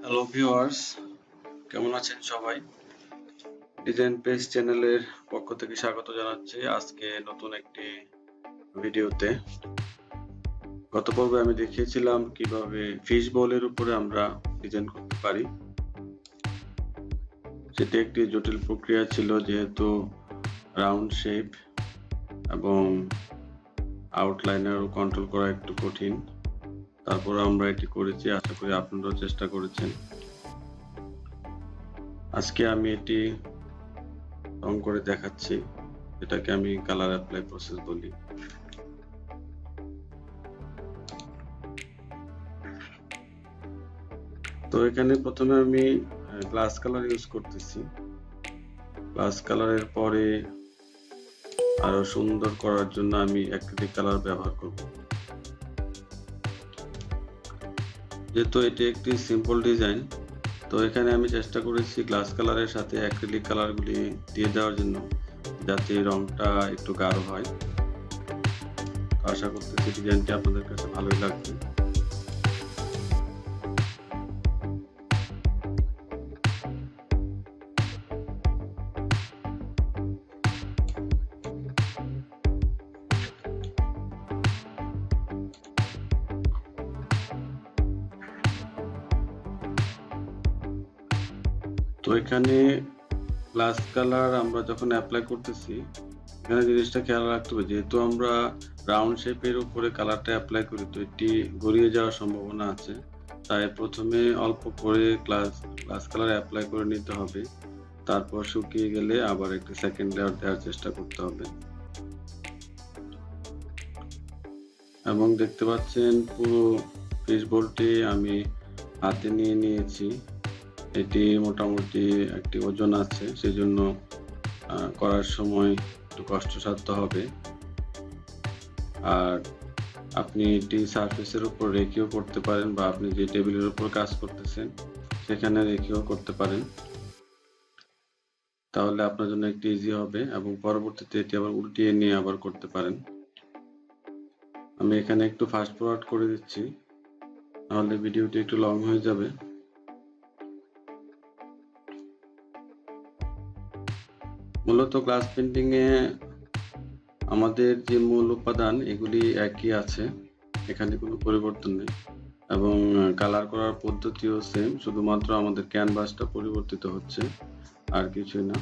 Hello viewers, কেমন আছেন সবাই? ডিজাইন পেজ চ্যানেলের পক্ষ থেকে স্বাগত জানাচ্ছি আজকে নতুন একটি ভিডিওতে। গত পর্বে আমি দেখিয়েছিলাম কিভাবে ফিশ বোলের উপরে আমরা ডিজাইন করতে পারি। সেটি একটি জটিল প্রক্রিয়া ছিল যেহেতু রাউন্ড শেপ এবং আউটলাইনারও কন্ট্রোল করা একটু কঠিন। তারপর আমরা এটি করেছি, আশা করি আপনারাও চেষ্টা করেছেন। আজকে আমি এটি রং করে দেখাচ্ছি, এটাকে আমি কালার অ্যাপ্লাই প্রসেস বলি। তো এখানে প্রথমে আমি গ্লাস কালার ইউজ করতেছি। গ্লাস কালারের পরে আরো সুন্দর করার জন্য আমি অ্যাক্রিলিক কালার ব্যবহার করব। যেহেতু এটি একটি সিম্পল ডিজাইন, তো এখানে আমি চেষ্টা করেছি গ্লাস কালারের সাথে অ্যাক্রিলিক কালারগুলি দিয়ে দেওয়ার জন্য, যাতে রংটা একটু গাঢ় হয়। আশা করতেছি ডিজাইনটি আপনাদের কাছে ভালোই লাগবে। তো এখানে গ্লাস কালার আমরা যখন অ্যাপ্লাই করতেছি, এখানে জিনিসটা খেয়াল রাখতে হবে, যেহেতু আমরা রাউন্ড শেপের উপরে কালারটা অ্যাপ্লাই করি, তো এটি গড়িয়ে যাওয়ার সম্ভাবনা আছে। তাই প্রথমে অল্প করে গ্লাস কালার অ্যাপ্লাই করে নিতে হবে, তারপর শুকিয়ে গেলে আবার একটি সেকেন্ড লেয়ার দেওয়ার চেষ্টা করতে হবে। এবং দেখতে পাচ্ছেন পুরো ফিশ বোলটি আমি হাতে নিয়ে নিয়েছি। এটি মোটামুটি একটি ওজন আছে, সেজন্য করার সময় একটু কষ্টসাধ্য হবে। আর আপনি এটি সারফেসের উপর রেখেও করতে পারেন, বা আপনি যে টেবিলের উপর কাজ করতেছেন সেখানে রেখেও করতে পারেন, তাহলে আপনার জন্য একটু ইজি হবে এবং পরবর্তীতে এটি আবার উল্টিয়ে নিয়ে আবার করতে পারেন। আমি এখানে একটু ফাস্ট ফরওয়ার্ড করে দিচ্ছি, তাহলে ভিডিওটি একটু লং হয়ে যাবে। মূলত গ্লাস পেন্টিং এ আমাদের যে মূল উপাদান এগুলি একই আছে, এখানে কোনো পরিবর্তন নেই এবং কালার করার পদ্ধতিও সেম, শুধুমাত্র আমাদের ক্যানভাসটা পরিবর্তিত হচ্ছে, আর কিছুই না।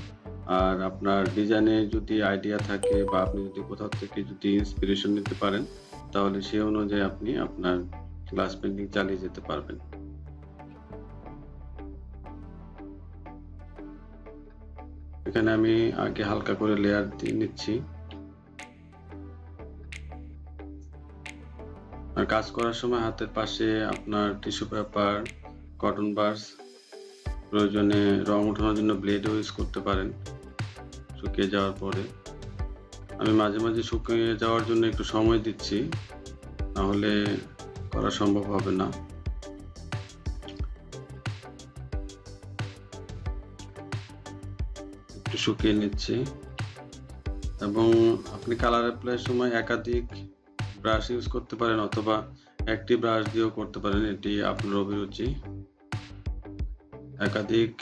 আর আপনার ডিজাইনে যদি আইডিয়া থাকে বা আপনি যদি কোথাও থেকে যদি ইন্সপিরেশন নিতে পারেন, তাহলে সেই অনুযায়ী আপনি আপনার গ্লাস পেন্টিং চালিয়ে যেতে পারবেন। এখানে আমি আগে হালকা করে লেয়ার দিয়ে নিচ্ছি। আর কাজ করার সময় হাতের পাশে আপনার টিস্যু পেপার, কটন বাডস, প্রয়োজনে রং ওঠানোর জন্য ব্লেডও ইউজ করতে পারেন শুকিয়ে যাওয়ার পরে। আমি মাঝে মাঝে শুকিয়ে যাওয়ার জন্য একটু সময় দিচ্ছি, নাহলে করা সম্ভব হবে না। একটু শুকিয়ে নিচ্ছি। এবং আপনি কালার অ্যাপ্লাইয়ের সময় একাধিক ব্রাশ ইউজ করতে পারেন, অথবা একটি ব্রাশ দিয়েও করতে পারেন, এটি আপনার অভিরুচি। একাধিক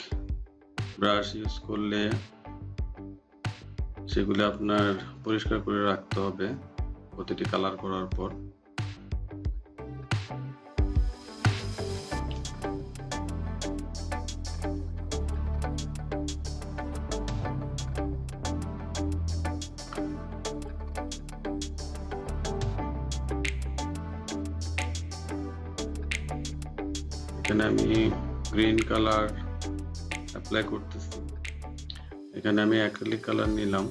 ব্রাশ ইউজ করলে সেগুলি আপনার পরিষ্কার করে রাখতে হবে প্রতিটি কালার করার পর। এখানে আমি গ্রিন কালার অ্যাপ্লাই করতেছি। এখানে আমি অ্যাক্রিলিক কালার নিলাম।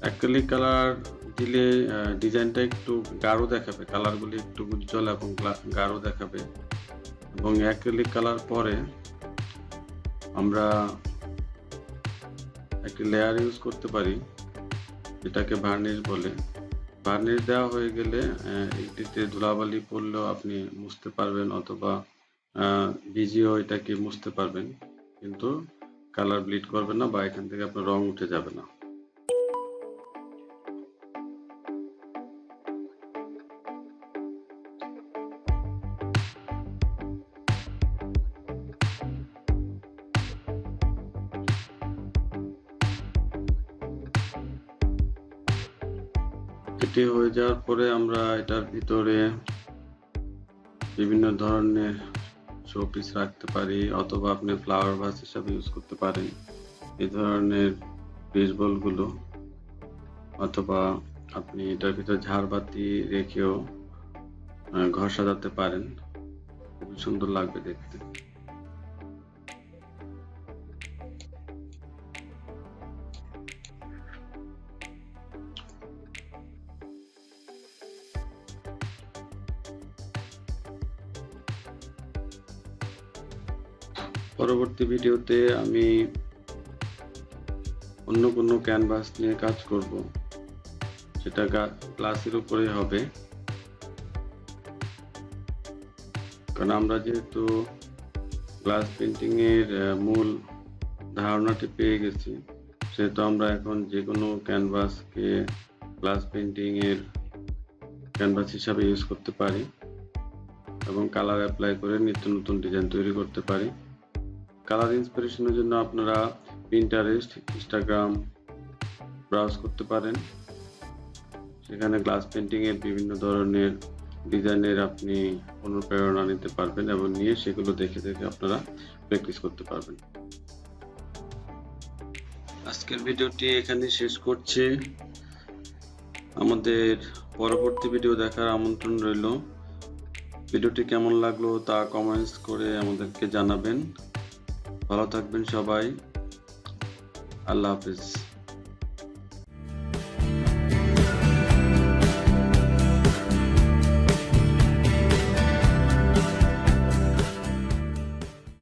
অ্যাক্রিলিক কালার দিলে ডিজাইনটা একটু গাঢ় দেখাবে, কালারগুলি একটু উজ্জ্বল এবং গাঢ় দেখাবে। এবং অ্যাক্রিলিক কালার পরে আমরা একটি লেয়ার ইউজ করতে পারি, এটাকে ভার্নিশ বলে। ভার্নিশ দেওয়া হয়ে গেলে এটিতে ধুলাবালি পড়লেও আপনি মুছতে পারবেন, অথবা ভিজিয়েও এটাকে মুছতে পারবেন, কিন্তু কালার ব্লিড করবে না বা এখান থেকে আপনার রং উঠে যাবে না। এটি হয়ে যাওয়ার পরে আমরা এটার ভিতরে বিভিন্ন ধরনের শোপিস রাখতে পারি, অথবা আপনি ফ্লাওয়ার ভাস হিসাবে ইউজ করতে পারেন এই ধরনের বেসবল গুলো, অথবা আপনি এটার ভিতরে ঝাড়বাতি রেখেও ঘর সাজাতে পারেন, খুবই সুন্দর লাগবে দেখতে। পরবর্তী ভিডিওতে আমি অন্য কোনো ক্যানভাস নিয়ে কাজ করব, সেটা গ্লাসের উপরে হবে, কারণ আমরা যেহেতু গ্লাস পেইন্টিং এর মূল ধারণাটি পেয়ে গেছি, সেহেতু আমরা এখন যে কোনো ক্যানভাসকে গ্লাস পেইন্টিং এর ক্যানভাস হিসাবে ইউজ করতে পারি এবং কালার অ্যাপ্লাই করে নিত্য নতুন ডিজাইন তৈরি করতে পারি। কালার ইন্সপিরেশনের জন্য আপনারা পিন্টারেস্ট, ইনস্টাগ্রাম ব্রাউজ করতে পারেন, সেখানে গ্লাস পেইন্টিং এর বিভিন্ন ধরনের ডিজাইনের আপনি অনুপ্রেরণা নিতে পারবেন এবং নিয়ে সেগুলো দেখে দেখে আপনারা প্র্যাকটিস করতে পারবেন। আজকের ভিডিওটি এখানে শেষ করছি। আমাদের পরবর্তী ভিডিও দেখার আমন্ত্রণ রইল। ভিডিওটি কেমন লাগলো তা কমেন্টস করে আমাদেরকে জানাবেন। ভালো থাকবেন সবাই। আল্লাহ হাফেজ।